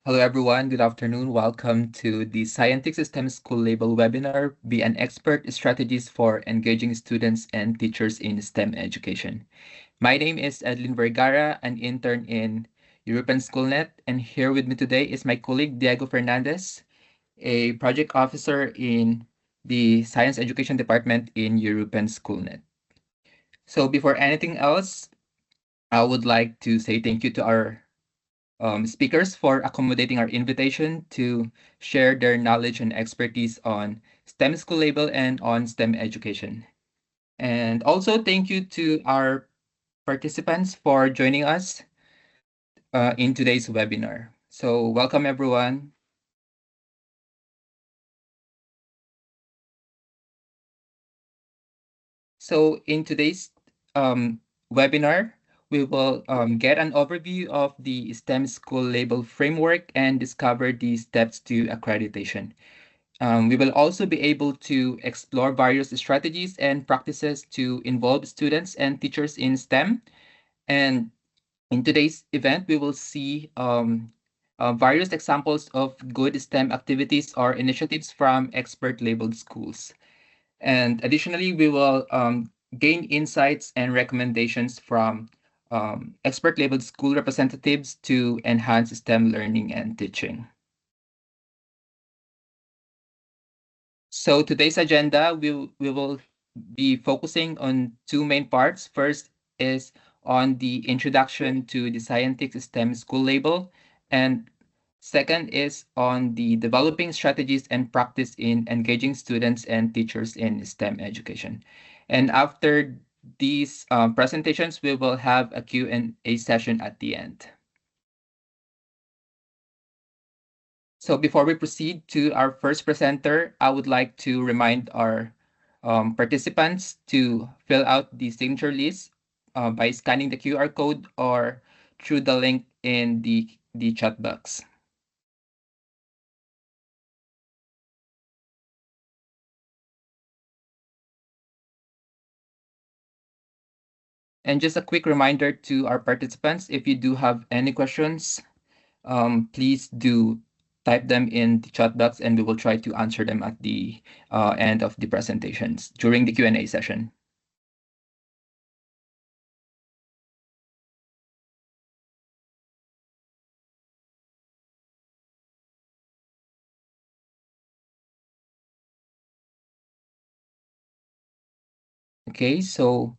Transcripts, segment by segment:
Hello, everyone. Good afternoon. Welcome to the Scientix STEM School Label webinar, Be an Expert Strategies for Engaging Students and Teachers in STEM Education. My name is Edlin Vergara, an intern in European SchoolNet, and here with me today is my colleague Diego Fernandez, a project officer in the Science Education Department in European SchoolNet. So before anything else, I would like to say thank you to our speakers for accommodating our invitation to share their knowledge and expertise on STEM School Label and on STEM education. And also thank you to our participants for joining us in today's webinar. So welcome everyone. So in today's webinar, we will get an overview of the STEM School Label framework and discover the steps to accreditation. We will also be able to explore various strategies and practices to involve students and teachers in STEM. And in today's event, we will see various examples of good STEM activities or initiatives from expert-labeled schools. And additionally, we will gain insights and recommendations from expert-labeled school representatives to enhance STEM learning and teaching. So today's agenda, we will be focusing on two main parts. First is on the introduction to the Scientix STEM School Label, and second is on the developing strategies and practice in engaging students and teachers in STEM education. And after these presentations, we will have a Q&A session at the end. So before we proceed to our first presenter, I would like to remind our participants to fill out the signature list by scanning the QR code or through the link in the chat box. And just a quick reminder to our participants, if you do have any questions, please do type them in the chat box and we will try to answer them at the end of the presentations during the Q&A session. Okay, so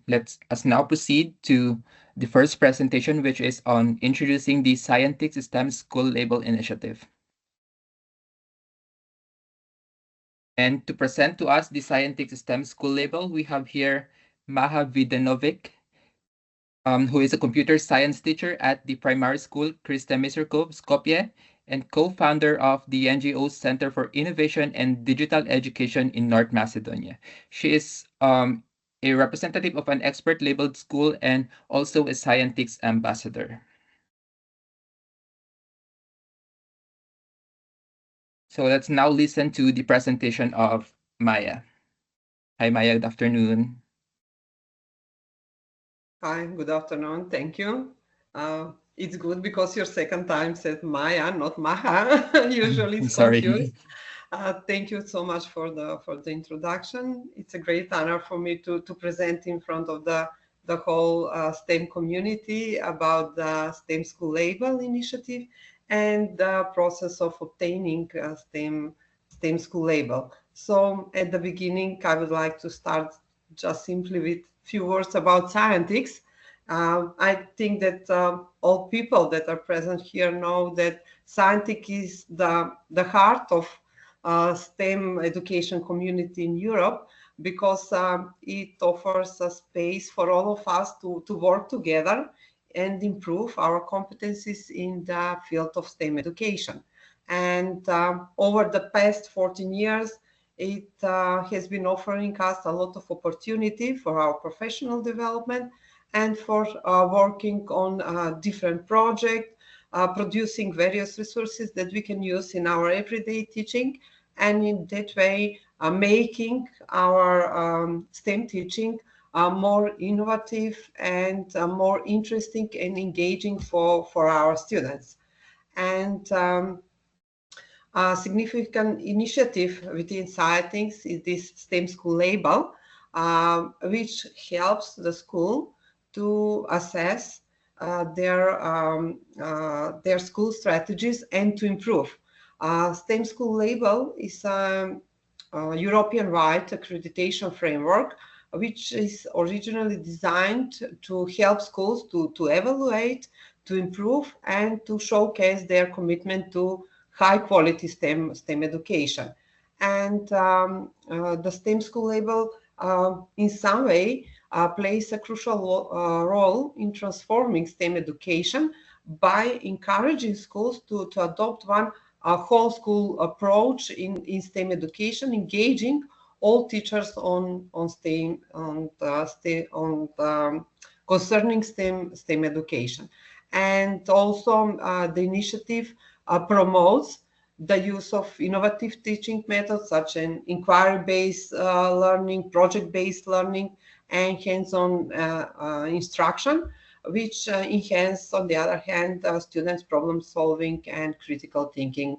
let's us now proceed to the first presentation, which is on introducing the Scientix STEM School Label Initiative. And to present to us the Scientix STEM School Label, we have here Maha Vidanovic, who is a computer science teacher at the primary school Krista Misirkov, Skopje, and co-founder of the NGO Center for Innovation and Digital Education in North Macedonia. She is a representative of an expert-labeled school and also a Scientix ambassador. So let's now listen to the presentation of Maya. Hi, Maya. Good afternoon. Hi, good afternoon. Thank you. It's good because your second time said Maya, not Maha. Usually it's Sorry. confused. Thank you so much for the introduction. It's a great honor for me to present in front of the whole STEM community about the STEM School Label initiative and the process of obtaining a STEM School Label. So at the beginning, I would like to start just simply with few words about Scientix. I think that all people that are present here know that Scientix is the heart of STEM education community in Europe because it offers a space for all of us to work together and improve our competencies in the field of STEM education. And over the past 14 years, it has been offering us a lot of opportunity for our professional development and for working on different projects, producing various resources that we can use in our everyday teaching, and in that way making our STEM teaching more innovative and more interesting and engaging for our students. And a significant initiative within Scientix is this STEM School Label, which helps the school to assess their school strategies and to improve. STEM School Label is a European-wide accreditation framework, which is originally designed to help schools to evaluate, to improve, and to showcase their commitment to high-quality STEM education. And the STEM School Label, in some way, plays a crucial role in transforming STEM education by encouraging schools to adopt one whole school approach in STEM education, engaging all teachers on STEM concerning STEM education. And also the initiative promotes the use of innovative teaching methods such as inquiry-based learning, project-based learning, and hands-on instruction, which enhance, on the other hand, students' problem-solving and critical thinking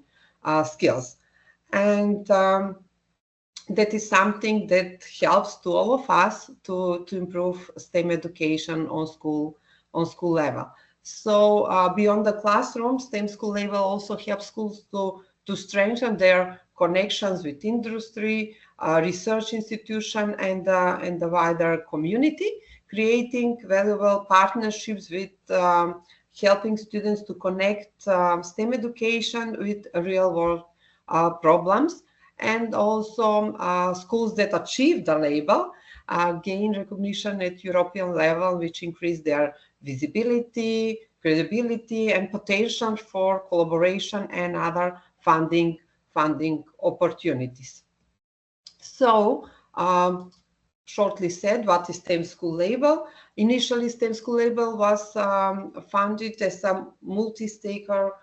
skills. And that is something that helps to all of us to improve STEM education on school level. So beyond the classroom, STEM School Label also helps schools to strengthen their connections with industry, research institution, and the wider community, creating valuable partnerships with helping students to connect STEM education with real-world problems. And also schools that achieve the label gain recognition at European level, which increase their visibility, credibility, and potential for collaboration and other funding opportunities. So, shortly said, what is STEM School Label? Initially, STEM School Label was funded as a multi-stakeholder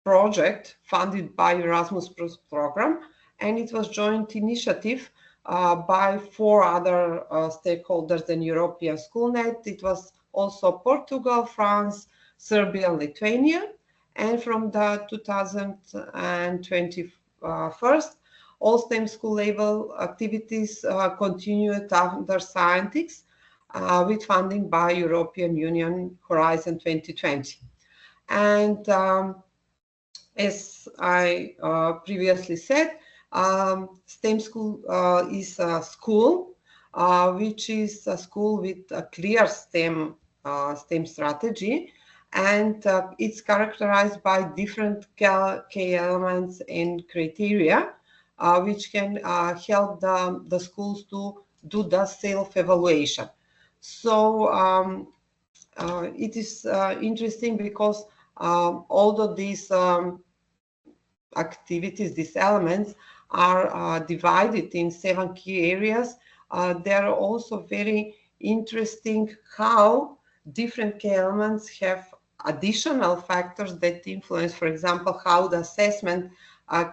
project funded by Erasmus Plus program, and it was joint initiative by 4 other stakeholders in European SchoolNet. It was also Portugal, France, Serbia, and Lithuania. And from the 2021, all STEM School Label activities continued under Scientix with funding by European Union Horizon 2020. And as I previously said, STEM School is a school which is a school with a clear STEM strategy, and it's characterized by different key elements and criteria which can help the schools to do the self-evaluation. So it is interesting because although these activities, these elements are divided in 7 key areas, they are also very interesting how different key elements have additional factors that influence, for example, how the assessment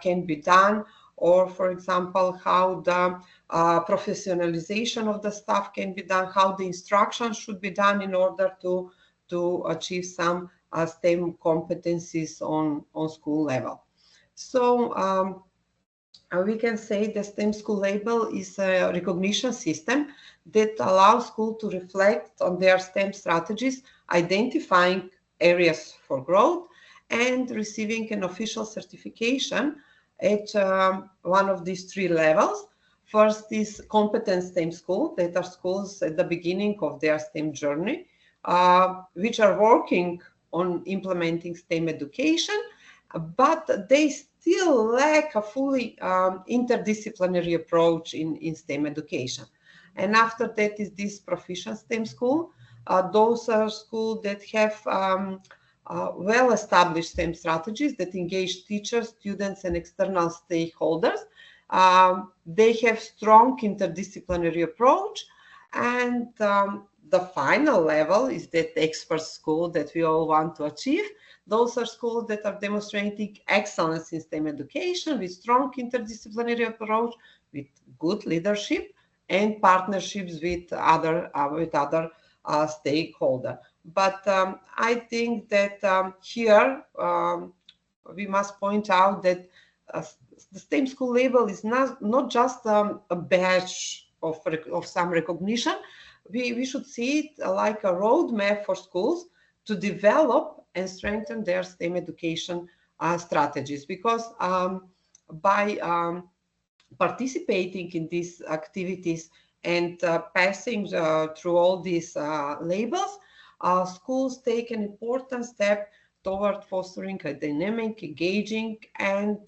can be done, or for example, how the professionalization of the staff can be done, how the instruction should be done in order to achieve some STEM competencies on school level. So we can say the STEM School Label is a recognition system that allows schools to reflect on their STEM strategies, identifying areas for growth, and receiving an official certification at one of these 3 levels. First is competent STEM school, that are schools at the beginning of their STEM journey, which are working on implementing STEM education, but they still lack a fully interdisciplinary approach in STEM education. And after that is this proficient STEM school. Those are schools that have well-established STEM strategies that engage teachers, students, and external stakeholders. They have strong interdisciplinary approach, and the final level is that expert school that we all want to achieve. Those are schools that are demonstrating excellence in STEM education with strong interdisciplinary approach, with good leadership and partnerships with other stakeholders. But I think that here we must point out that uh, the STEM school label is not just a badge of some recognition. We should see it like a roadmap for schools to develop and strengthen their STEM education strategies, because by participating in these activities and passing through all these labels, schools take an important step toward fostering a dynamic, engaging, and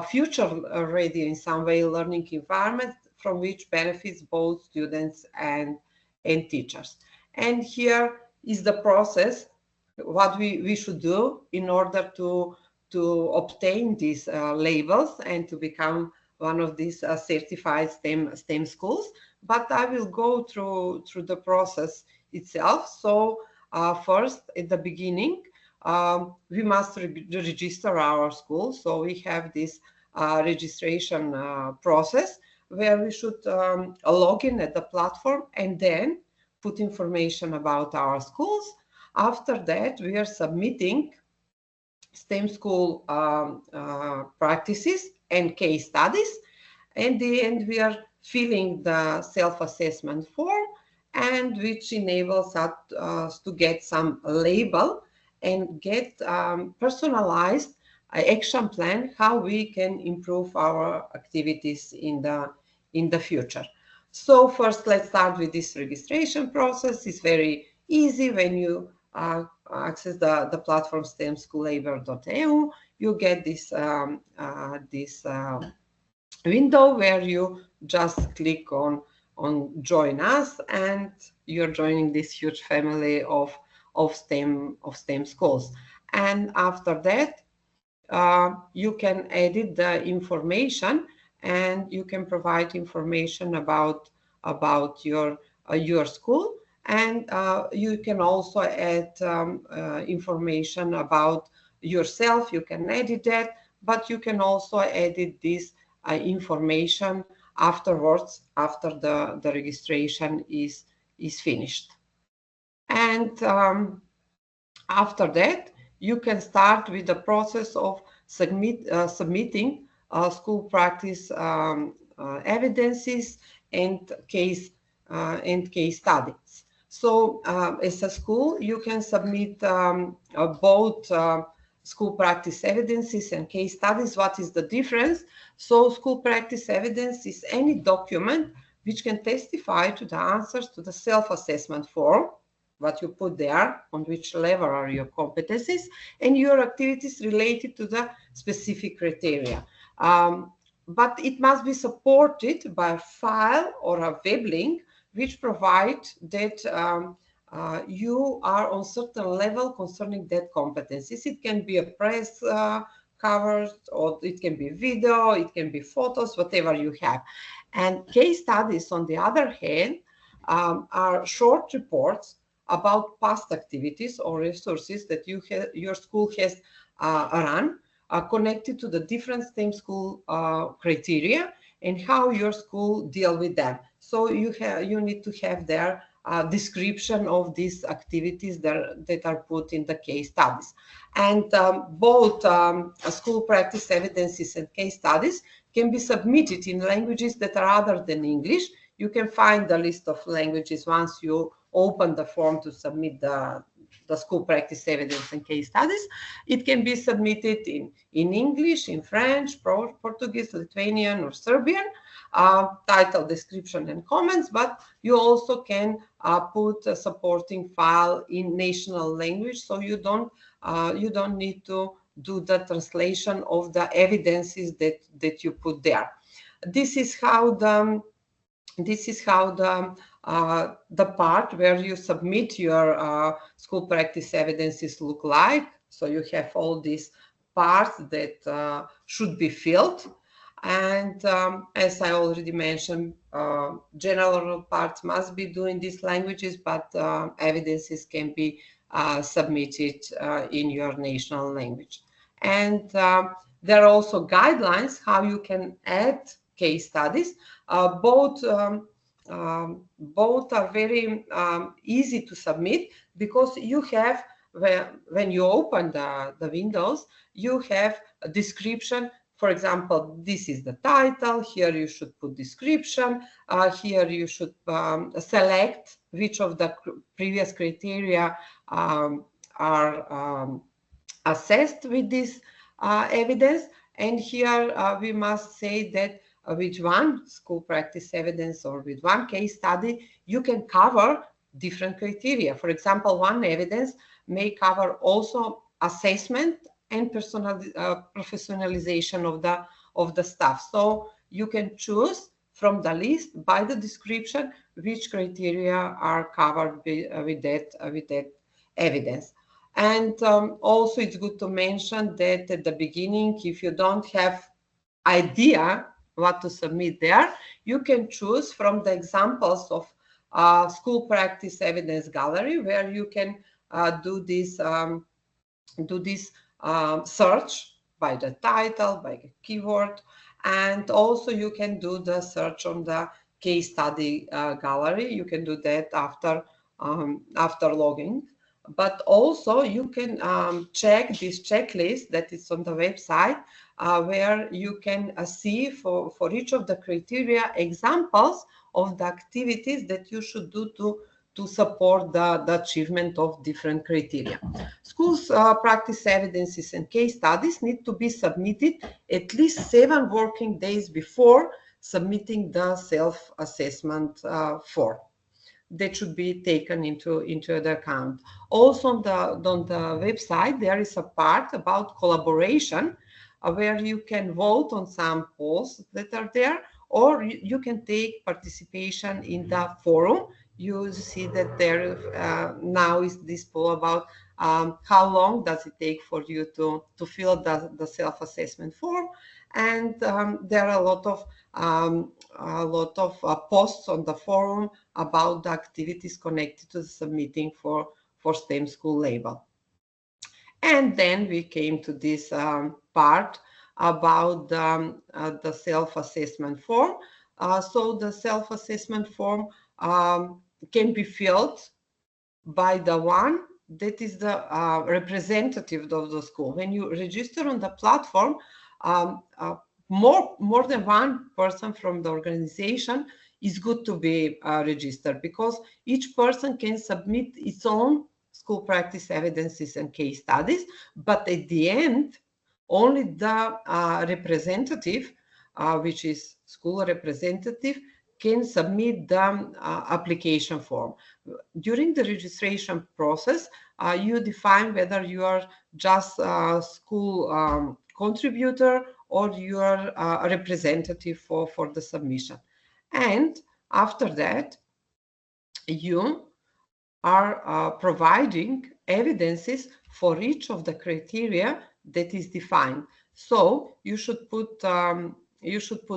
future-ready, in some way, learning environment from which benefits both students and teachers. And here is the process, what we should do in order to obtain these labels and to become one of these certified STEM schools. But I will go through the process itself. So first, at the beginning, we must register our school. So we have this registration process where we should log in at the platform and then put information about our schools. After that, we are submitting STEM school practices and case studies. In the end, we are filling the self-assessment form, and which enables us to get some label and get personalized action plan how we can improve our activities in the future. So first, let's start with this registration process. It's very easy. When you access the platform stemschoollabel.eu, you get this window where you just click on join us, and you're joining this huge family of STEM schools. And after that, you can edit the information, and you can provide information about your school, and you can also add information about yourself. You can edit that, but you can also edit this information afterwards, after the registration is finished. And after that, you can start with the process of submitting school practice evidences and case studies. So as a school, you can submit both school practice evidences and case studies. What is the difference? So school practice evidence is any document which can testify to the answers to the self-assessment form, what you put there, on which level are your competencies, and your activities related to the specific criteria. But it must be supported by a file or a web link which provide that you are on certain level concerning that competencies. It can be a press cover, or it can be video, it can be photos, whatever you have. And case studies, on the other hand, are short reports about past activities or resources that your school has run, connected to the different STEM school criteria and how your school deal with them. So you need to have their description of these activities that are put in the case studies. And both school practice evidences and case studies can be submitted in languages that are other than English. You can find the list of languages once you open the form to submit the school practice evidence and case studies. It can be submitted in English, in French, Portuguese, Lithuanian, or Serbian, title, description, and comments, but you also can put a supporting file in national language, so you don't need to do the translation of the evidences that you put there. This is how the part where you submit your school practice evidences look like. So you have all these parts that should be filled. And as I already mentioned, general parts must be done in these languages, but evidences can be submitted in your national language. And there are also guidelines how you can add case studies. Both both are very easy to submit, because you have, when you open the windows, you have a description. For example, this is the title. Here you should put description. Here you should select which of the previous criteria are assessed with this evidence. And here we must say that with one school practice evidence or with one case study, you can cover different criteria. For example, one evidence may cover also assessment and professionalization of the staff. So you can choose from the list by the description which criteria are covered with that evidence. And also it's good to mention that at the beginning, if you don't have idea what to submit there, you can choose from the examples of school practice evidence gallery, where you can do this search by the title, by the keyword, and also you can do the search on the case study gallery. You can do that after logging. But also you can check this checklist that is on the website, where you can see for each of the criteria examples of the activities that you should do to support the achievement of different criteria. Schools practice evidences and case studies need to be submitted at least 7 working days before submitting the self-assessment form. That should be taken into the account. Also on the website, there is a part about collaboration, where you can vote on some polls that are there, or you can take participation in the forum. You see that there now is this poll about how long does it take for you to fill the self-assessment form. And there are a lot of posts on the forum about the activities connected to the submitting for STEM School Label. And then we came to this part about the self-assessment form. So the self-assessment form can be filled by the one that is the representative of the school. When you register on the platform, more than one person from the organization is good to be registered, because each person can submit its own school practice evidences and case studies, but at the end, only the representative, which is school representative, can submit the application form. During the registration process, you define whether you are just a school contributor or you are a representative for the submission. And after that, you are providing evidences for each of the criteria that is defined. So you should put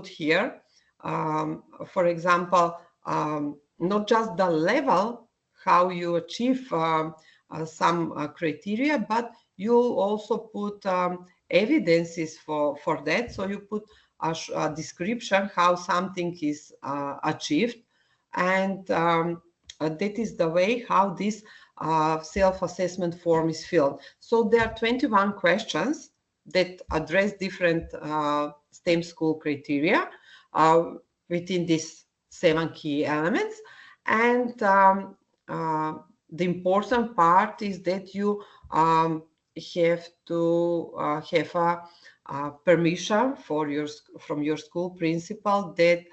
here, for example, not just the level how you achieve some criteria, but you also put evidences for that. So you put a description how something is achieved, and that is the way how this self-assessment form is filled. So there are 21 questions that address different STEM school criteria within these 7 key elements. And the important part is that you have to have a permission from your school principal that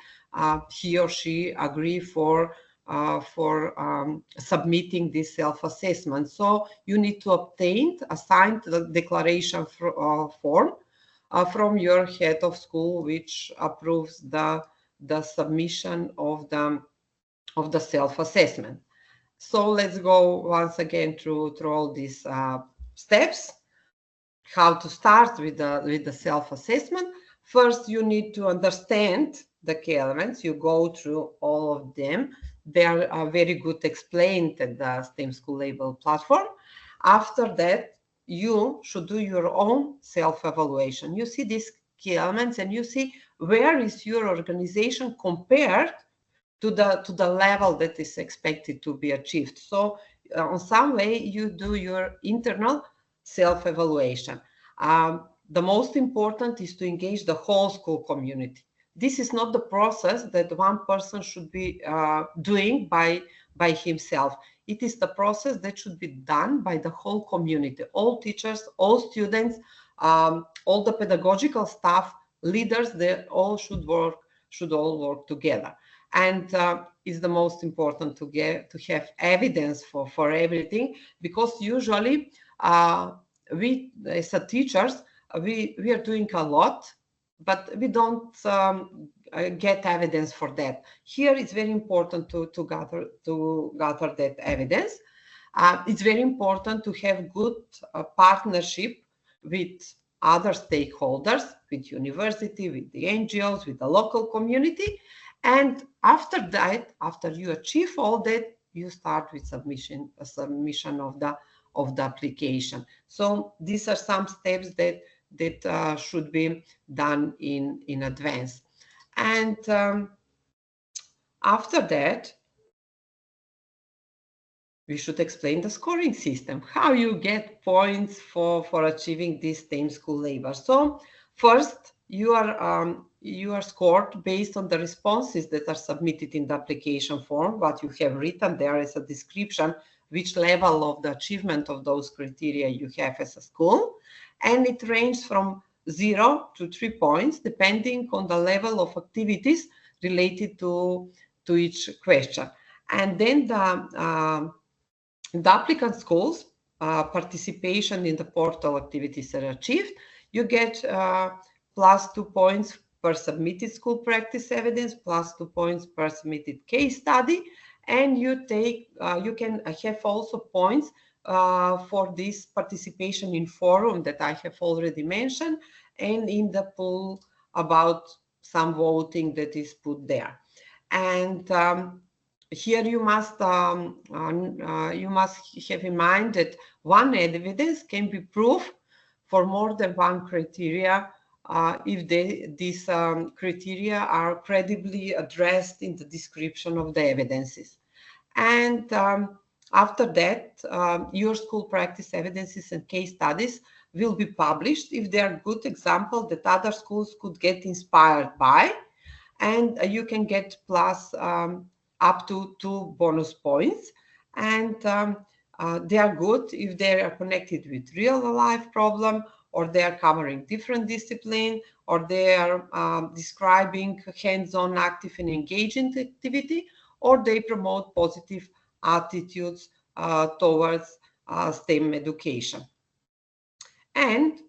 he or she agree for submitting this self-assessment. So you need to obtain a signed declaration form from your head of school, which approves the submission of the self-assessment. So let's go once again through all these steps. How to start with the self-assessment. First, you need to understand the key elements. You go through all of them. They are very good explained at the STEM School Label platform. After that, you should do your own self-evaluation. You see these key elements and you see where is your organization compared to the level that is expected to be achieved. So on some way you do your internal self-evaluation. The most important is to engage the whole school community. This is not the process that one person should be doing by himself. It is the process that should be done by the whole community, all teachers, all students, all the pedagogical staff, leaders. They all should all work together. And is the most important to have evidence for everything, because usually we as a teachers we are doing a lot, but we don't get evidence for that. Here it's very important to gather that evidence. It's very important to have good partnership with other stakeholders, with university, with the NGOs, with the local community. And after that, after you achieve all that, you start with submission of the application. So these are some steps that should be done in advance. And after that, we should explain the scoring system, how you get points for achieving this STEM school label. So first, you are scored based on the responses that are submitted in the application form, what you have written there as a description, which level of the achievement of those criteria you have as a school. And it ranges from 0 to 3 points, depending on the level of activities related to each question. And then the applicant schools participation in the portal activities are achieved, you get plus 2 points per submitted school practice evidence, plus 2 points per submitted case study, and you can have also points for this participation in forum that I have already mentioned, and in the pool about some voting that is put there. And here you must have in mind that one evidence can be proof for more than one criteria if these criteria are credibly addressed in the description of the evidences. And after that, your school practice evidences and case studies will be published if they are good examples that other schools could get inspired by, and you can get plus up to 2 bonus points. And they are good if they are connected with real life problem, or they are covering different discipline, or they are describing hands-on active and engaging activity, or they promote positive attitudes towards STEM education. And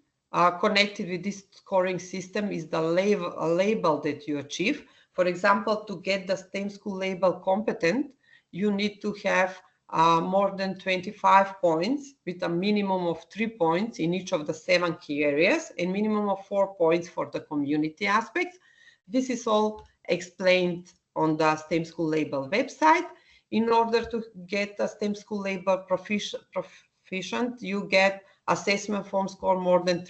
connected with this scoring system is the label that you achieve. For example, to get the STEM school label competent, you need to have more than 25 points with a minimum of 3 points in each of the 7 key areas and minimum of 4 points for the community aspects. This is all explained on the STEM school label website. In order to get a STEM school label proficient, you get assessment form score more than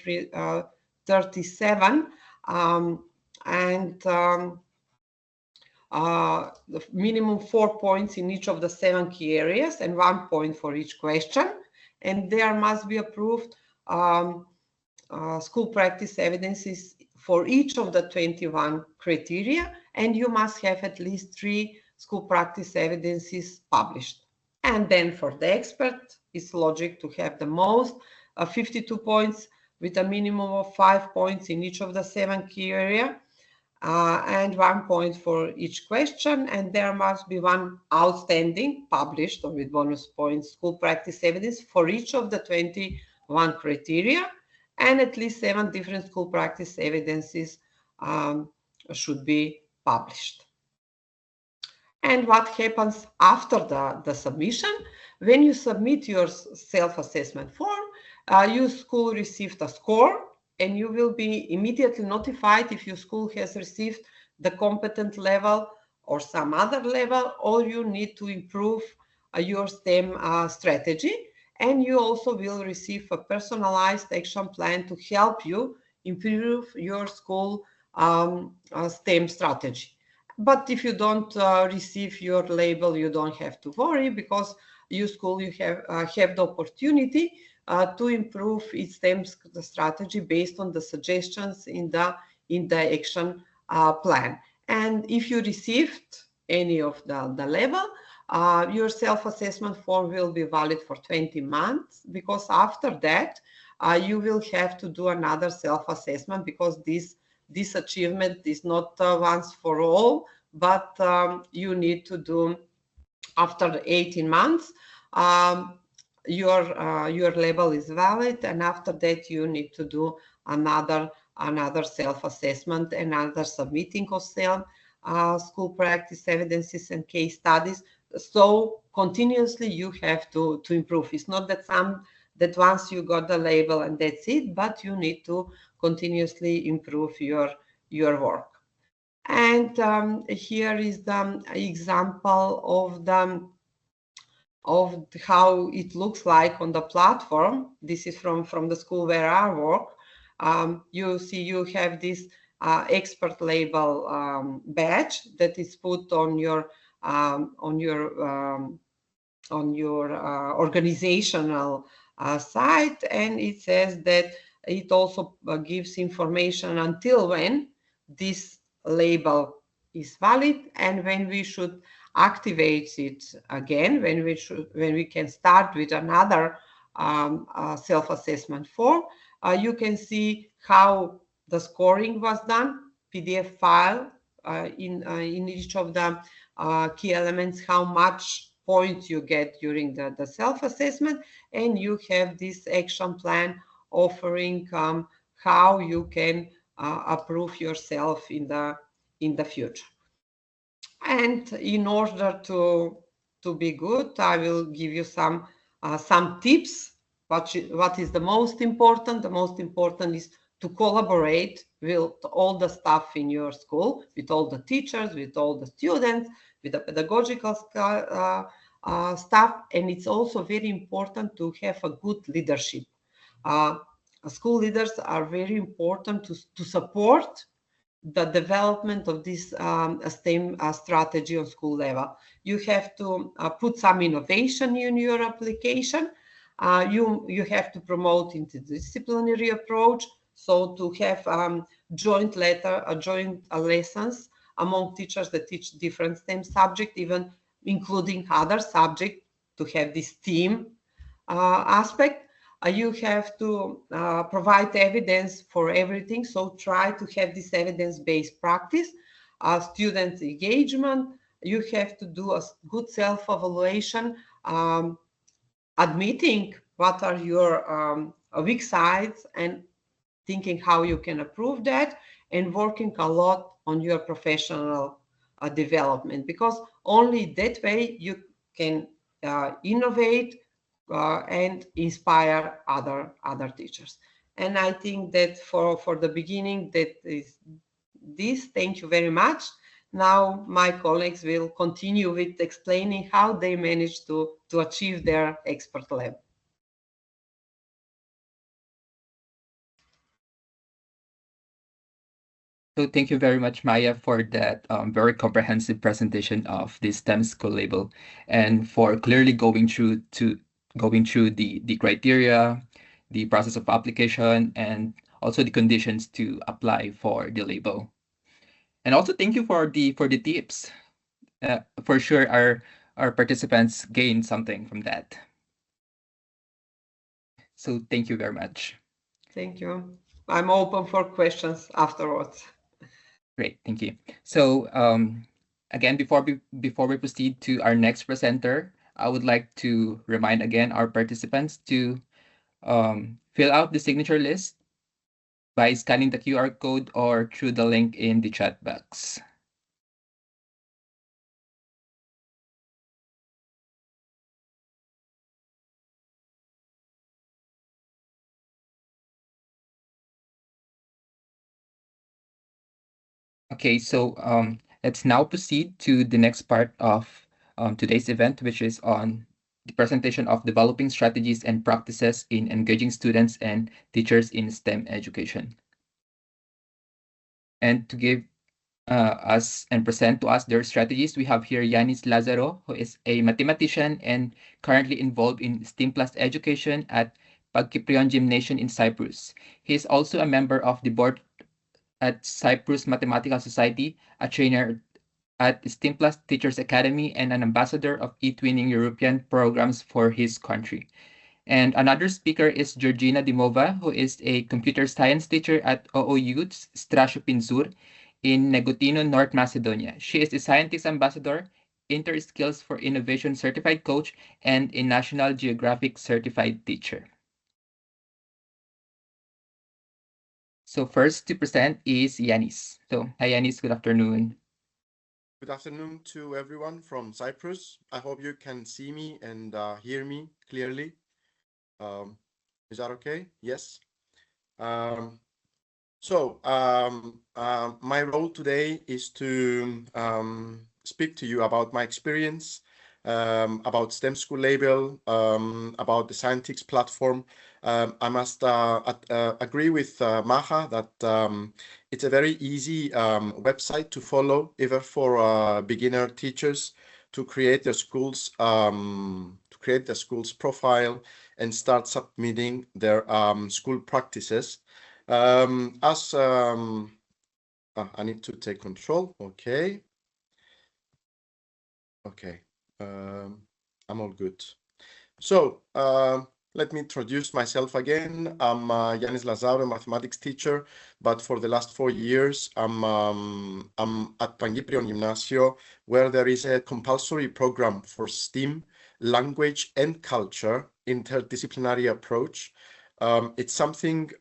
37, the minimum 4 points in each of the 7 key areas and 1 point for each question. And there must be approved school practice evidences for each of the 21 criteria, and you must have at least 3 school practice evidences published. And then for the expert, it's logic to have the most 52 points with a minimum of 5 points in each of the 7 key areas. And 1 point for each question, and there must be 1 outstanding published or with bonus points school practice evidence for each of the 21 criteria, and at least 7 different school practice evidences should be published. And what happens after the submission? When you submit your self-assessment form, your school received a score, and you will be immediately notified if your school has received the competent level or some other level, or you need to improve your STEM strategy. And you also will receive a personalized action plan to help you improve your school STEM strategy. But if you don't receive your label, you don't have to worry, because your school, you have the opportunity to improve its STEM strategy based on the suggestions in the action plan. And if you received any of the label, your self-assessment form will be valid for 20 months, because after that you will have to do another self-assessment, because this achievement is not once for all, but you need to do after 18 months. Your label is valid, and after that you need to do another self-assessment, another submitting of school practice evidences and case studies. So continuously you have to improve. It's not that once you got the label and that's it, but you need to continuously improve your work. And here is the example of how it looks like on the platform. This is from the school where I work. You see, you have this expert label badge that is put on your organizational site, and it says that it also gives information until when this label is valid and when we should activate it again, when we can start with another self-assessment form. You can see how the scoring was done, PDF file in each of the key elements, how much points you get during the self-assessment, and you have this action plan offering how you can approve yourself in the future. And in order to be good, I will give you some tips. What is the most important? The most important is to collaborate with all the staff in your school, with all the teachers, with all the students, with the pedagogical staff. And it's also very important to have a good leadership. School leaders are very important to support the development of this STEM strategy on school level. You have to put some innovation in your application. You have to promote interdisciplinary approach, so to have joint lessons among teachers that teach different STEM subjects, even including other subjects, to have this team aspect. You have to provide evidence for everything. So try to have this evidence-based practice. Student engagement. You have to do a good self-evaluation, admitting what are your weak sides and thinking how you can improve that, and working a lot on your professional development, because only that way you can innovate and inspire other teachers. And I think that for the beginning, that is this. Thank you very much. Now my colleagues will continue with explaining how they managed to achieve their expert level. So thank you very much, Maya, for that very comprehensive presentation of the STEM school label, and for clearly going through the criteria, the process of application, and also the conditions to apply for the label. And also thank you for the tips. For sure, our participants gain something from that. So thank you very much. Thank you. I'm open for questions afterwards. Great, thank you. So again, before we proceed to our next presenter, I would like to remind again our participants to fill out the signature list by scanning the QR code or through the link in the chat box. Okay, so let's now proceed to the next part of today's event, which is on the presentation of developing strategies and practices in engaging students and teachers in STEM education. And to give us and present to us their strategies. We have here Yanis Lazaro, who is a mathematician and currently involved in STEAM Plus education at Pagkiprion Gymnasium in Cyprus. He is also a member of the board at Cyprus Mathematical Society, a trainer at STEAM Plus Teachers Academy, and an ambassador of e-twinning European programs for his country. And another speaker is Georgina Dimova, who is a computer science teacher at OOU Strasho Pinzur in Negotino, North Macedonia. She is a Scientix Ambassador, Inter-Skills for Innovation Certified Coach, and a National Geographic Certified Teacher. So first to present is Yanis. So hi Yanis, good afternoon. Good afternoon to everyone from Cyprus. I hope you can see me and hear me clearly. Um, is that okay? Yes. Um, my role today is to speak to you about my experience, about STEM School Label, about the Scientix platform. I must agree with Maha that it's a very easy website to follow, even for beginner teachers, to create their school's profile and start submitting their school practices. I need to take control. Okay. Okay. I'm all good. So let me introduce myself again. I'm Yanis Lazaro, a mathematics teacher, but for the last 4 years, I'm at Panghyprion Gymnasio, where there is a compulsory program for STEAM, language and culture, interdisciplinary approach. It's something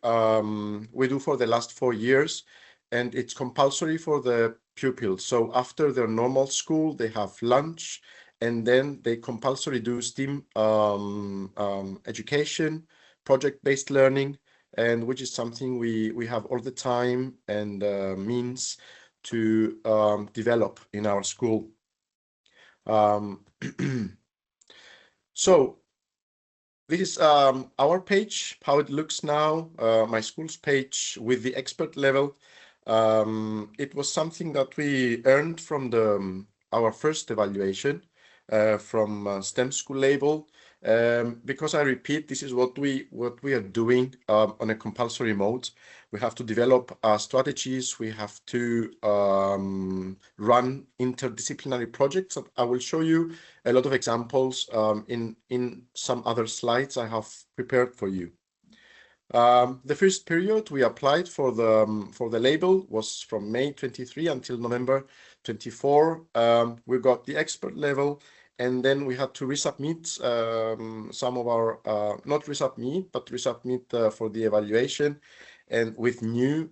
we do for the last 4 years, and it's compulsory for the pupils. So after their normal school, they have lunch, and then they compulsory do STEAM education, project-based learning, and which is something we have all the time and means to develop in our school. So this is our page, how it looks now, my school's page with the expert level. It was something that we earned from our first evaluation from STEM School Label. Because I repeat, this is what we are doing on a compulsory mode. We have to develop strategies. We have to run interdisciplinary projects. I will show you a lot of examples in some other slides I have prepared for you. The first period we applied for the label was from May 23 until November 24. We got the expert level, and then we had to resubmit some of our not resubmit, but resubmit for the evaluation, and with new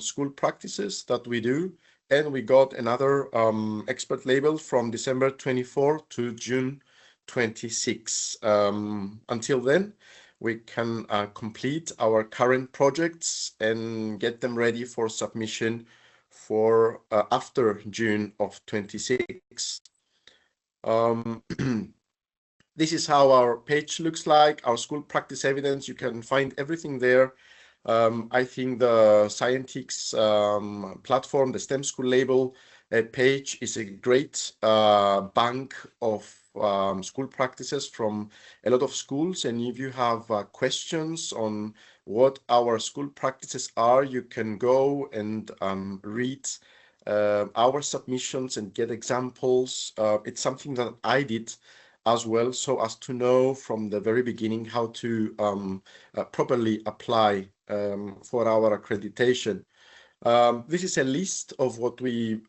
school practices that we do. And we got another expert label from December 24 to June 26. Until then, we can complete our current projects and get them ready for submission for after June of 26. This is how our page looks like, our school practice evidence. You can find everything there. I think the Scientix platform, the STEM School Label page, is a great bank of school practices from a lot of schools. And if you have questions on what our school practices are, you can go and read our submissions and get examples. It's something that I did as well, so as to know from the very beginning how to properly apply for our accreditation. This is a list of what we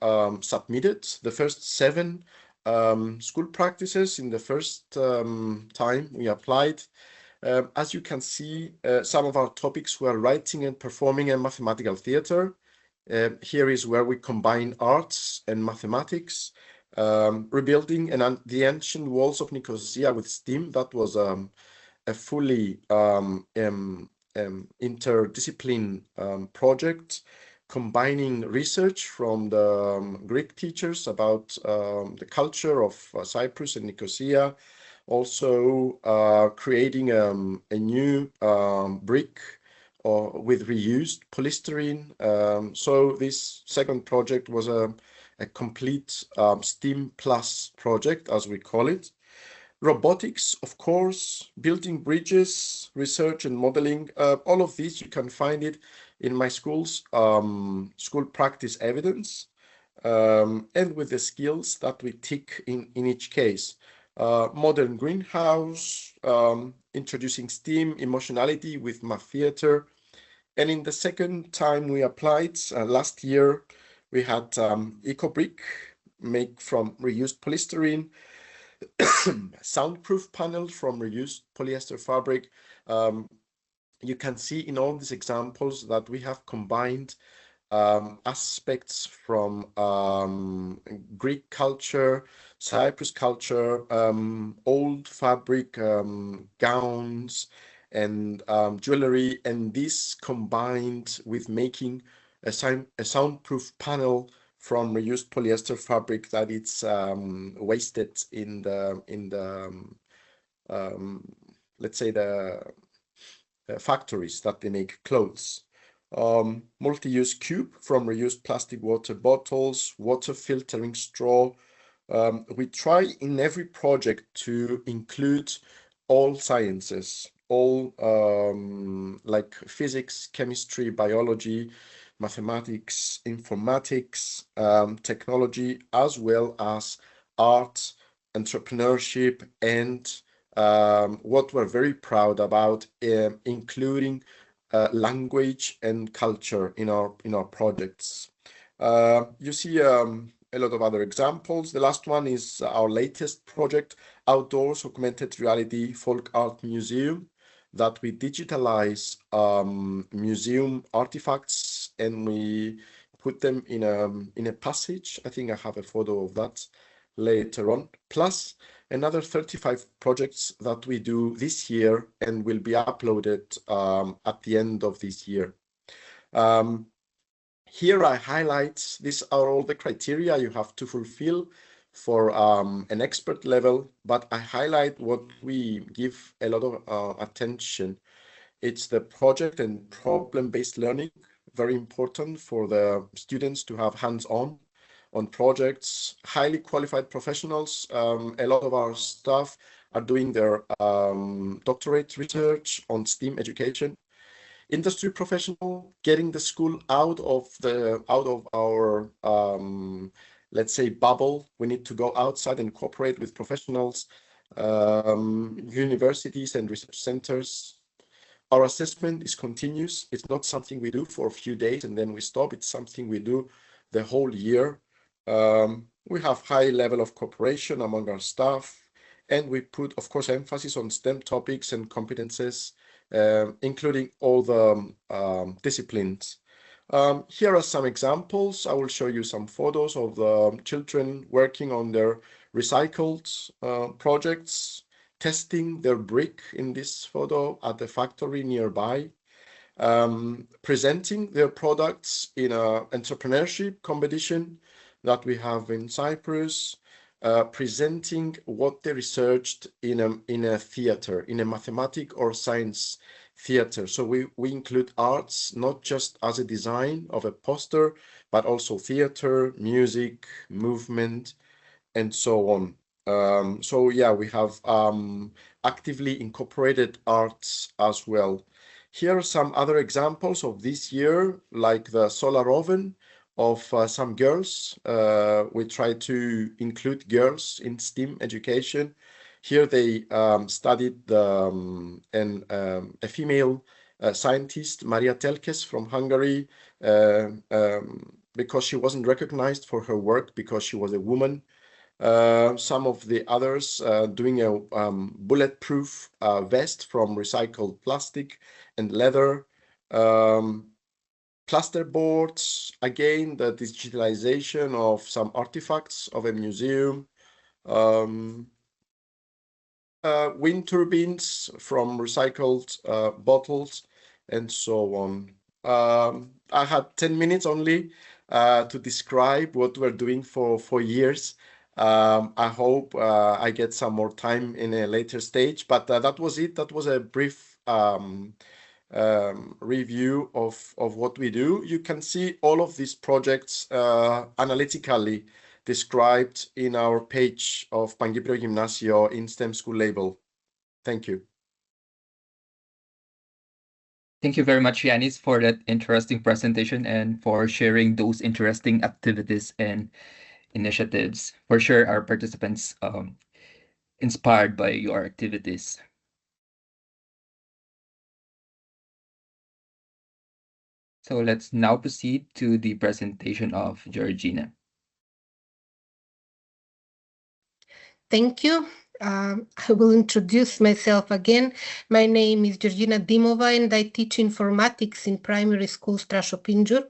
submitted, the first 7 school practices in the first time we applied. As you can see, some of our topics were writing and performing and mathematical theater. Here is where we combine arts and mathematics. Rebuilding the ancient walls of Nicosia with STEAM. That was a fully interdiscipline project, combining research from the Greek teachers about the culture of Cyprus and Nicosia, also creating a new brick or with reused polystyrene. So this second project was a complete STEAM plus project, as we call it. Robotics, of course, building bridges, research and modeling, all of these you can find it in my school's school practice evidence, and with the skills that we tick in each case. Modern greenhouse, introducing STEAM, emotionality with math theater. And in the second time we applied, last year, we had eco-brick made from reused polystyrene, soundproof panels from reused polyester fabric. You can see in all these examples that we have combined aspects from Greek culture, Cyprus culture, old fabric gowns, and jewelry, and this combined with making a soundproof panel from reused polyester fabric that it's wasted in the let's say the factories that they make clothes. Multi-use cube from reused plastic water bottles, water filtering straw. We try in every project to include all sciences, all like physics, chemistry, biology, mathematics, informatics, technology, as well as art, entrepreneurship, and what we're very proud about, including language and culture in our projects. You see a lot of other examples. The last one is our latest project, Outdoors Augmented Reality Folk Art Museum, that we digitalize museum artifacts and we put them in a passage. I think I have a photo of that later on. Plus another 35 projects that we do this year and will be uploaded at the end of this year. Here I highlight, these are all the criteria you have to fulfill for an expert level, but I highlight what we give a lot of attention. It's the project and problem-based learning, very important for the students to have hands-on on projects, highly qualified professionals. A lot of our staff are doing their doctorate research on STEAM education. Industry professional, getting the school out of our let's say bubble. We need to go outside and cooperate with professionals, universities and research centers. Our assessment is continuous. It's not something we do for a few days and then we stop. It's something we do the whole year. We have high level of cooperation among our staff, and we put, of course, emphasis on STEM topics and competences, including all the disciplines. Here are some examples. I will show you some photos of the children working on their recycled projects, testing their brick in this photo at the factory nearby, presenting their products in an entrepreneurship competition that we have in Cyprus, presenting what they researched in a theater, in a mathematic or science theater. So we include arts, not just as a design of a poster, but also theater, music, movement, and so on. So yeah, we have actively incorporated arts as well. Here are some other examples of this year, like the solar oven of some girls. We try to include girls in STEAM education. Here they studied a female scientist, Maria Telkes from Hungary, because she wasn't recognized for her work because she was a woman. Some of the others doing a bulletproof vest from recycled plastic and leather. Plaster boards, again, the digitalization of some artifacts of a museum. Wind turbines from recycled bottles, and so on. I had 10 minutes only to describe what we're doing for years. I hope I get some more time in a later stage, but that was it. That was a brief review of what we do. You can see all of these projects analytically described in our page of Pangiprio Gimnasio in STEM School Label. Thank you. Thank you very much, Yanis, for that interesting presentation and for sharing those interesting activities and initiatives. For sure, our participants inspired by your activities. So let's now proceed to the presentation of Georgina. Thank you. I will introduce myself again. My name is Georgina Dimova, and I teach informatics in primary school Strašo-Pinjur.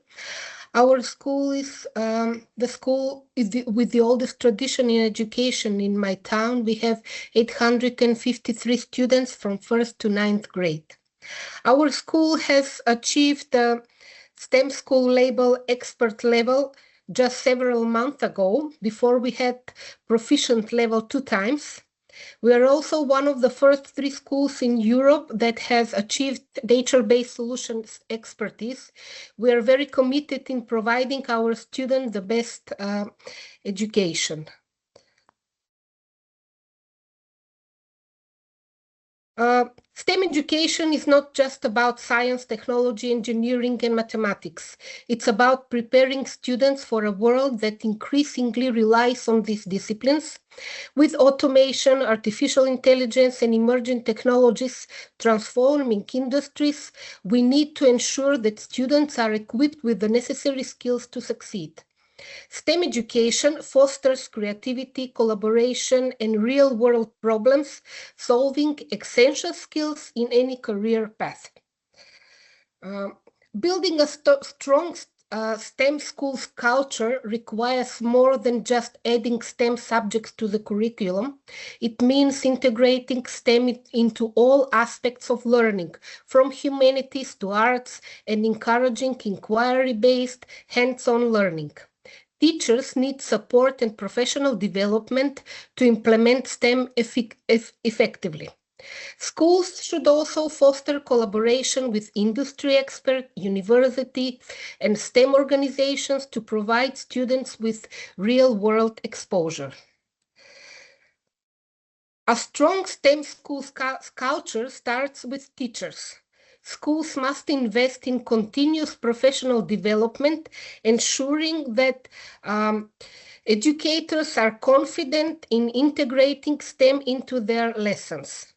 Our school is with the oldest tradition in education in my town. We have 853 students from 1st to 9th grade. Our school has achieved the STEM School Label expert level just several months ago, before we had proficient level 2 times. We are also one of the first 3 schools in Europe that has achieved nature-based solutions expertise. We are very committed in providing our students the best education. STEM education is not just about science, technology, engineering, and mathematics. It's about preparing students for a world that increasingly relies on these disciplines. With automation, artificial intelligence, and emerging technologies transforming industries, we need to ensure that students are equipped with the necessary skills to succeed. STEM education fosters creativity, collaboration, and real-world problems, solving essential skills in any career path. Building a strong STEM schools culture requires more than just adding STEM subjects to the curriculum. It means integrating STEM into all aspects of learning, from humanities to arts, and encouraging inquiry-based, hands-on learning. Teachers need support and professional development to implement STEM effectively. Schools should also foster collaboration with industry experts, universities, and STEM organizations to provide students with real-world exposure. A strong STEM schools culture starts with teachers. Schools must invest in continuous professional development, ensuring that educators are confident in integrating STEM into their lessons.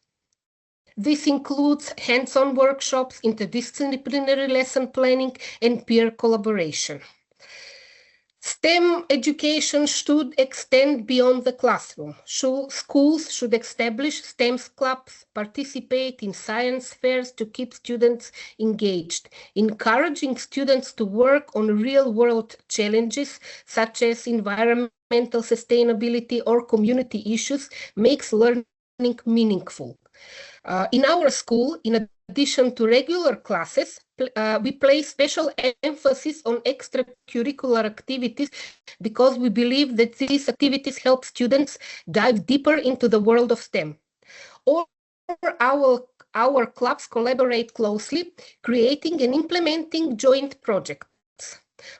This includes hands-on workshops, interdisciplinary lesson planning, and peer collaboration. STEM education should extend beyond the classroom. Schools should establish STEM clubs, participate in science fairs to keep students engaged, encouraging students to work on real-world challenges such as environmental sustainability or community issues makes learning meaningful. In our school, in addition to regular classes, we place special emphasis on extracurricular activities because we believe that these activities help students dive deeper into the world of STEM. All our clubs collaborate closely, creating and implementing joint projects.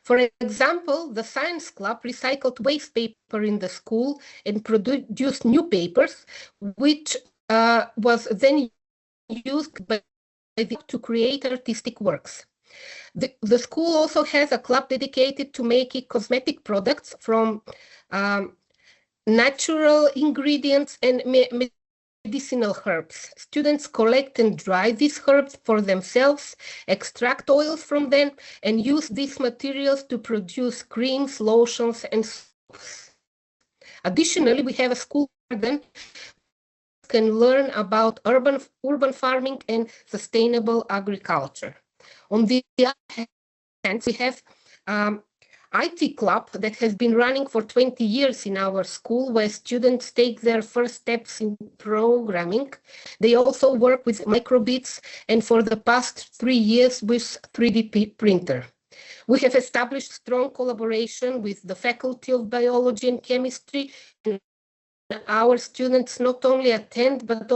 For example, the Science Club recycled waste paper in the school and produced new papers, which was then used by to create artistic works. The school also has a club dedicated to making cosmetic products from natural ingredients and medicinal herbs. Students collect and dry these herbs for themselves, extract oils from them, and use these materials to produce creams, lotions, and soaps. Additionally, we have a school garden can learn about urban farming and sustainable agriculture. On the other hand, we have IT club that has been running for 20 years in our school, where students take their first steps in programming. They also work with microbits, and for the past 3 years with 3D printer. We have established strong collaboration with the Faculty of Biology and Chemistry, and our students not only attend but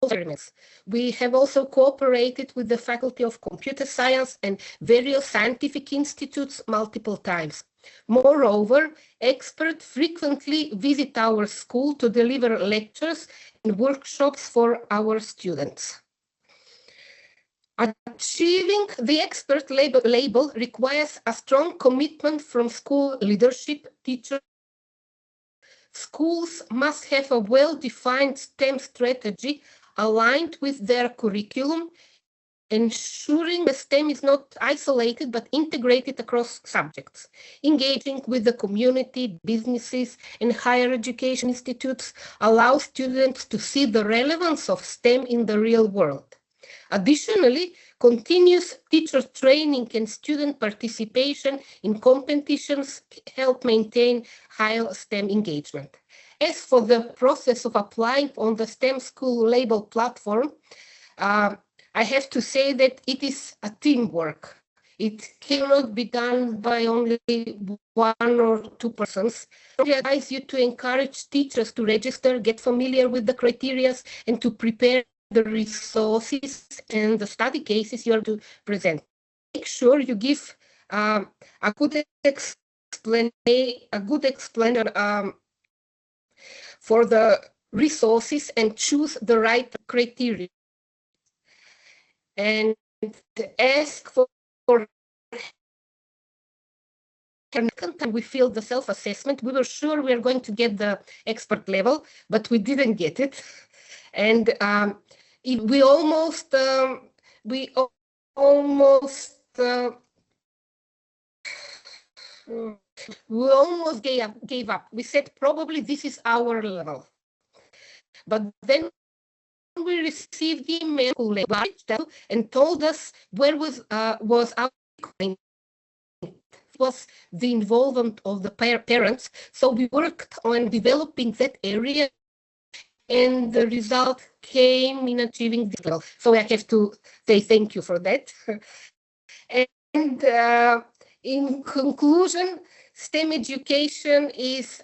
experiments. We have also cooperated with the Faculty of Computer Science and various scientific institutes multiple times. Moreover, experts frequently visit our school to deliver lectures and workshops for our students. Achieving the expert label requires a strong commitment from school leadership, teachers. Schools must have a well-defined STEM strategy aligned with their curriculum, ensuring the STEM is not isolated but integrated across subjects. Engaging with the community, businesses, and higher education institutes allows students to see the relevance of STEM in the real world. Additionally, continuous teacher training and student participation in competitions help maintain high STEM engagement. As for the process of applying on the STEM School Label platform, I have to say that it is a teamwork. It cannot be done by only one or two persons. I advise you to encourage teachers to register, get familiar with the criteria, and to prepare the resources and the study cases you are to present. Make sure you give a good explanation for the resources and choose the right criteria. And ask for second time we filled the self-assessment, we were sure we were going to get the expert level, but we didn't get it. And we almost gave up. We said probably this is our level. But then we received the email and told us where was our was the involvement of the parents. So we worked on developing that area, and the result came in achieving this level. So I have to say thank you for that. And in conclusion, STEM education is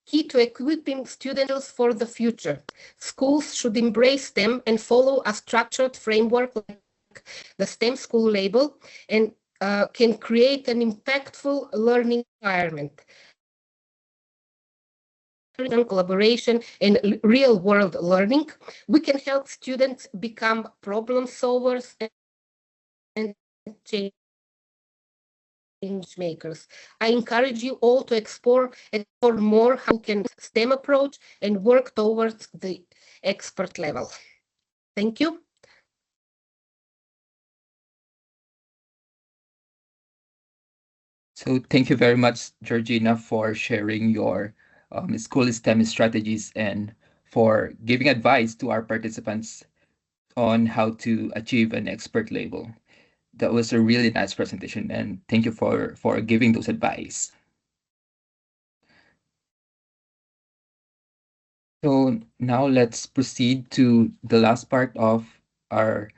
key to equipping students for the future. Schools should embrace STEM and follow a structured framework like the STEM School Label, and can create an impactful learning environment. Collaboration and real-world learning, we can help students become problem solvers and change makers. I encourage you all to explore more how we can STEM approach and work towards the expert level. Thank you. So thank you very much, Georgina, for sharing your school STEM strategies and for giving advice to our participants on how to achieve an expert label. That was a really nice presentation, and thank you for giving those advice. So now let's proceed to the last part of our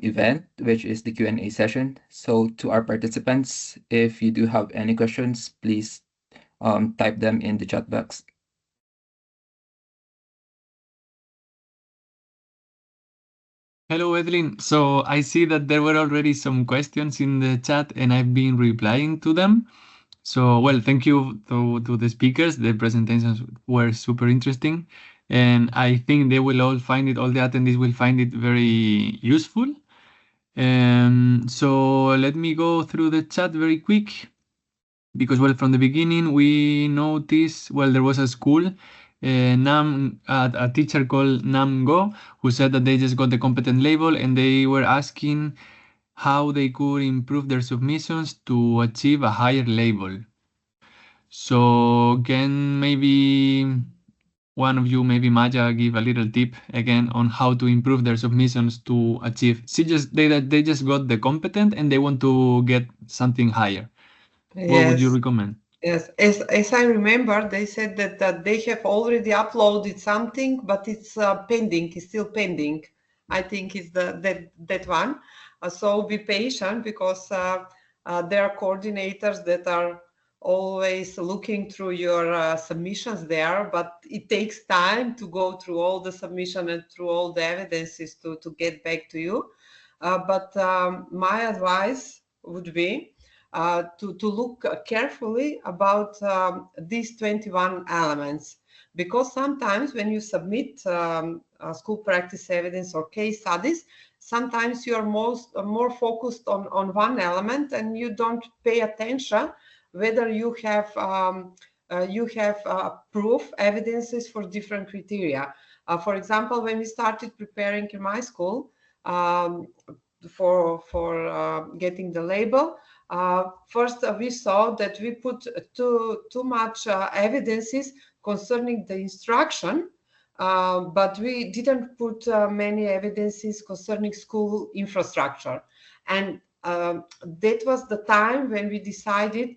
event, which is the Q&A session. So to our participants, if you do have any questions, please type them in the chat box. Hello, Evelyn. So I see that there were already some questions in the chat and I've been replying to them. So, well, thank you to the speakers. The presentations were super interesting. And I think they will all find it, all the attendees will find it very useful. So let me go through the chat very quick. Because, well, from the beginning, we noticed, well, there was a school, a teacher called Nam Go, who said that they just got the competent label and they were asking how they could improve their submissions to achieve a higher label. So can maybe one of you, maybe Maja, give a little tip again on how to improve their submissions to achieve. They just got the competent and they want to get something higher. Yes. What would you recommend? Yes, as I remember, they said that they have already uploaded something, but it's pending. It's still pending. I think it's that one. So be patient, because there are coordinators that are always looking through your submissions there, but it takes time to go through all the submission and through all the evidences to get back to you. But my advice would be to look carefully about these 21 elements, because sometimes when you submit school practice evidence or case studies, sometimes you are more focused on one element and you don't pay attention whether you have proof evidences for different criteria. For example, when we started preparing in my school for getting the label, first we saw that we put too much evidences concerning the instruction, but we didn't put many evidences concerning school infrastructure. And that was the time when we decided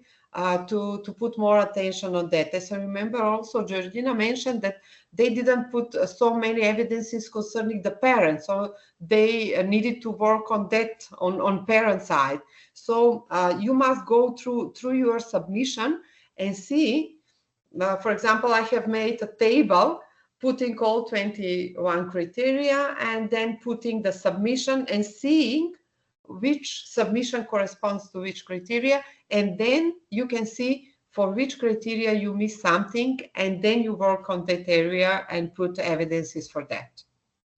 to put more attention on that. As I remember also, Georgina mentioned that they didn't put so many evidences concerning the parents, so they needed to work on that on parent side. So you must go through your submission and see, for example, I have made a table putting all 21 criteria and then putting the submission and seeing which submission corresponds to which criteria, and then you can see for which criteria you miss something, and then you work on that area and put evidences for that.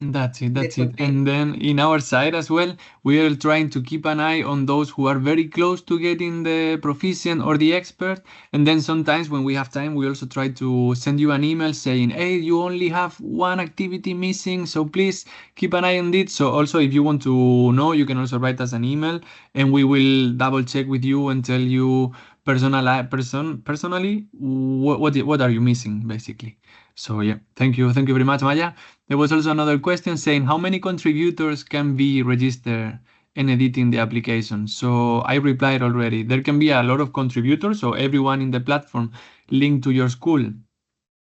That's it. And then in our side as well, we are trying to keep an eye on those who are very close to getting the proficient or the expert. And then sometimes when we have time, we also try to send you an email saying, hey, you only have one activity missing, so please keep an eye on it. So also, if you want to know, you can also write us an email and we will double check with you and tell you personally what are you missing, basically. So yeah, thank you very much, Maya. There was also another question saying how many contributors can be registered in editing the application. So I replied already. There can be a lot of contributors, so everyone in the platform linked to your school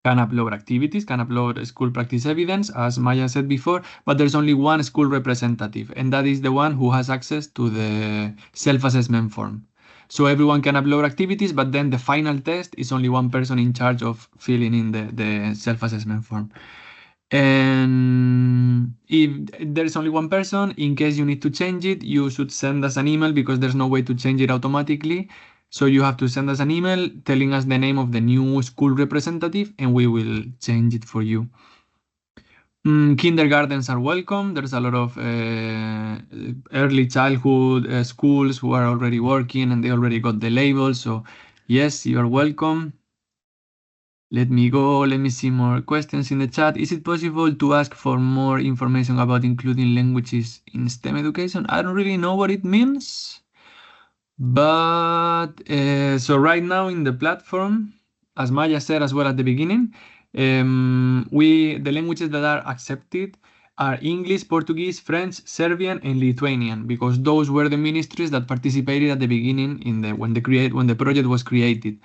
can upload activities, can upload school practice evidence, as Maya said before, but there's only one school representative, and that is the one who has access to the self-assessment form. So everyone can upload activities, but then the final test is only one person in charge of filling in the self-assessment form. And if there is only one person, in case you need to change it, you should send us an email because there's no way to change it automatically. So you have to send us an email telling us the name of the new school representative and we will change it for you. Kindergartens are welcome. There's a lot of early childhood schools who are already working and they already got the label. So yes, you are welcome. Let me see more questions in the chat. Is it possible to ask for more information about including languages in STEM education? I don't really know what it means. But so right now in the platform, as Maya said as well at the beginning, the languages that are accepted are English, Portuguese, French, Serbian, and Lithuanian, because those were the ministries that participated at the beginning when the project was created.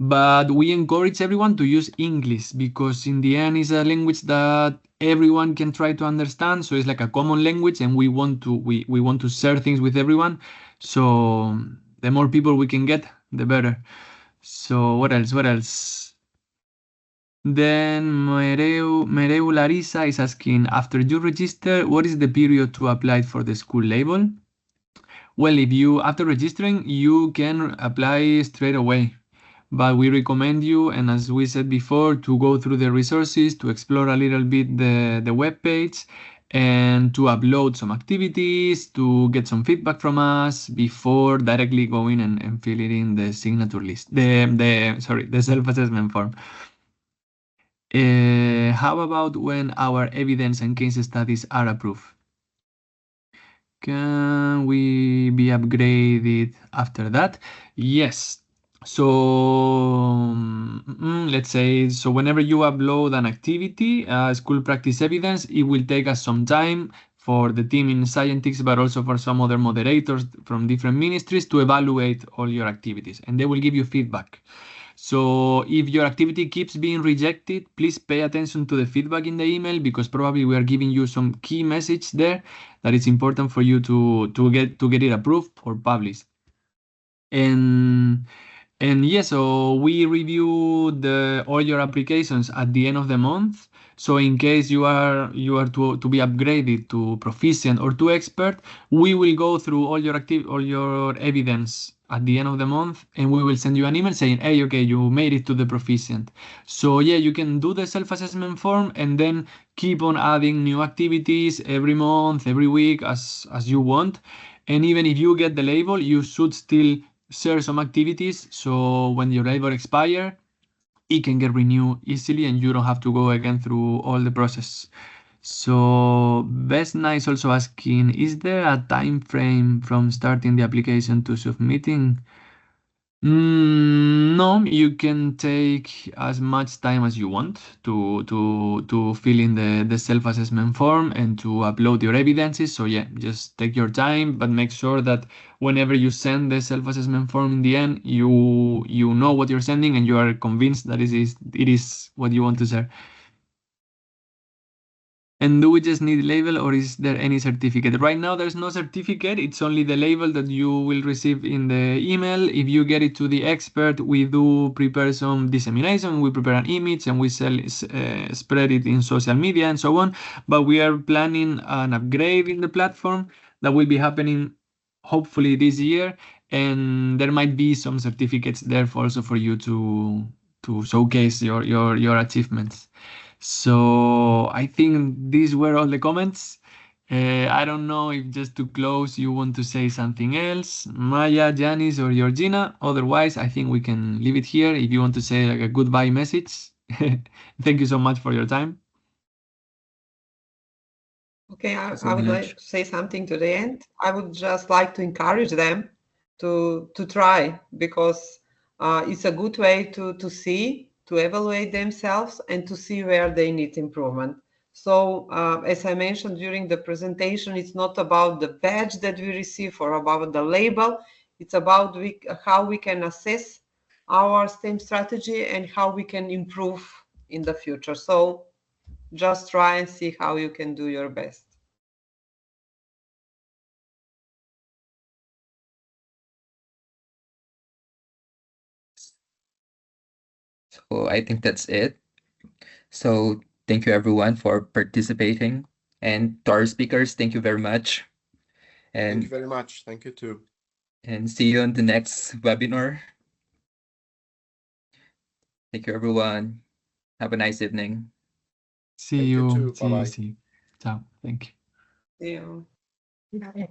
But we encourage everyone to use English because in the end it's a language that everyone can try to understand. So it's like a common language, and we want to share things with everyone. So the more people we can get, the better. So what else? Then Mereu Larissa is asking, after you register, what is the period to apply for the school label? Well, after registering, you can apply straight away. But we recommend you, and as we said before, to go through the resources, to explore a little bit the web page, and to upload some activities, to get some feedback from us before directly going and filling in the signature list, the self-assessment form. How about when our evidence and case studies are approved? Can we be upgraded after that? Yes. So let's say, so whenever you upload an activity, school practice evidence, it will take us some time for the team in Scientix, but also for some other moderators from different ministries to evaluate all your activities, and they will give you feedback. So if your activity keeps being rejected, please pay attention to the feedback in the email, because probably we are giving you some key message there that it's important for you to get it approved or published. And And yeah, so we review all your applications at the end of the month. So in case you are to be upgraded to proficient or to expert, we will go through all your evidence at the end of the month, and we will send you an email saying, hey, okay, you made it to the proficient. So yeah, you can do the self-assessment form and then keep on adding new activities every month, every week as you want. And even if you get the label, you should still share some activities, so when your label expire, it can get renewed easily and you don't have to go again through all the process. So Vesna is also asking, is there a time frame from starting the application to submitting? No, you can take as much time as you want to fill in the self-assessment form and to upload your evidences. So yeah, just take your time, but make sure that whenever you send the self-assessment form in the end, you know what you're sending and you are convinced that it is what you want to share. And do we just need label or is there any certificate? Right now, there's no certificate. It's only the label that you will receive in the email. If you get it to the expert, we do prepare some dissemination. We prepare an image and we spread it in social media and so on. But we are planning an upgrade in the platform that will be happening hopefully this year. And there might be some certificates there also for you to showcase your achievements. So I think these were all the comments. I don't know if just to close you want to say something else, Maya, Janice, or Georgina. Otherwise, I think we can leave it here if you want to say like a goodbye message. Thank you so much for your time. Okay, I would like to say something to the end. I would just like to encourage them to try, because it's a good way to see, to evaluate themselves and to see where they need improvement. So as I mentioned during the presentation, it's not about the badge that we receive or about the label. It's about how we can assess our STEM strategy and how we can improve in the future. So just try and see how you can do your best. So I think that's it. So thank you everyone for participating. And to our speakers, thank you very much. Thank you And very much. Thank you too. see you on the next webinar. Thank you everyone. Have a nice evening. See Thank you you. too. See you. Bye-bye. See you. Ciao. Thank you. See you. Bye.